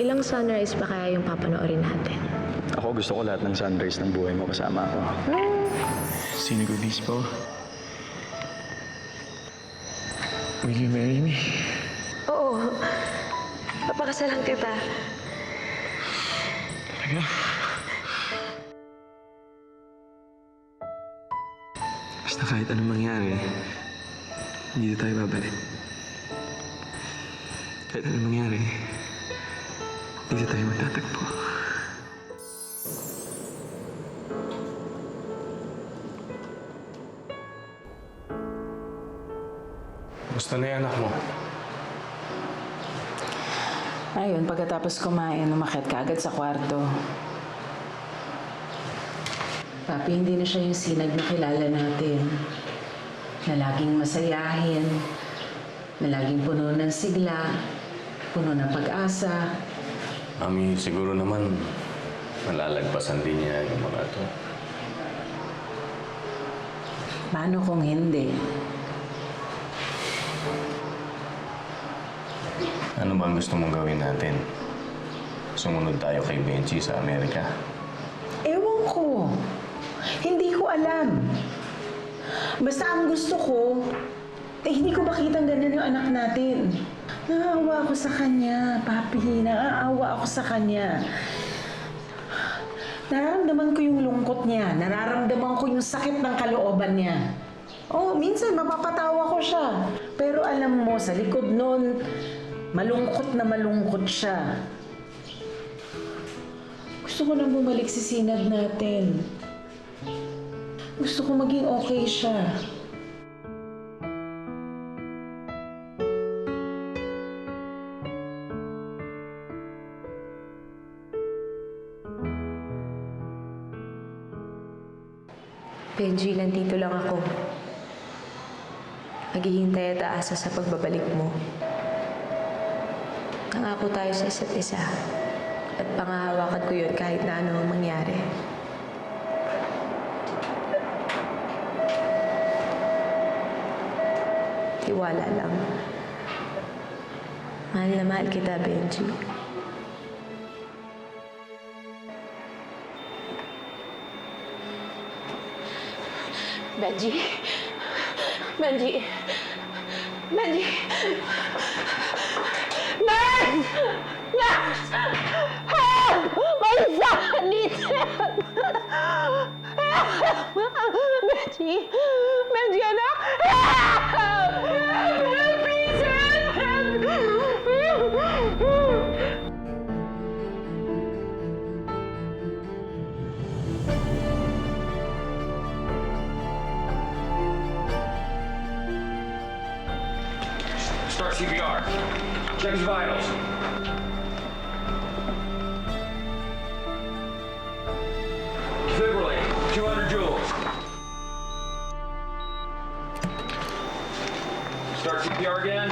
Ilang sunrise pa kaya yung papanoorin natin? Ako gusto ko lahat ng sunrise ng buhay mo kasama ako. Sino Obispo? Will you marry me? Oo. Papakasalan kita. Talaga? Basta kahit anong mangyari, hindi tayo babalik. Kahit anong mangyari, dito tayo magtatagpo. Gusto na yung anak mo. Ayun, pagkatapos kumain, umakyat ka agad sa kwarto. Papi, hindi na siya yung sinag na kilala natin. Na laging masayahin, na laging puno ng sigla, puno ng pag-asa. Mami, siguro naman malalagpasan din niya yung mga to. Paano kung hindi? Ano ba ang gusto mong gawin natin? Sumunod tayo kay Benji sa Amerika? Ewan ko. Hindi ko alam. Basta ang gusto ko, hindi ko makitang ganyan yung anak natin. Naaawa ako sa kanya, Papi. Naaawa ako sa kanya. Nararamdaman ko yung lungkot niya. Nararamdaman ko yung sakit ng kalooban niya. Oo, minsan mapapatawa ko siya. Pero alam mo, sa likod nun, malungkot na malungkot siya. Gusto ko nang bumalik si Sinad natin. Gusto ko maging okay siya. Benji, nandito lang ako. Naghihintay at aasa sa pagbabalik mo. Nangako tayo sa isa't isa. At pangahawakan ko yun kahit na ano ang mangyari. Tiwala lang. Mahal na mahal kita, Benji. Benji! Benji! Benji! Nurse! Nurse! Help! My son needs help! Help! Benji! Benji, anak! Help! Help! Please help! Start CPR. Check his vitals. Defibrillate. 200 joules. Start CPR again.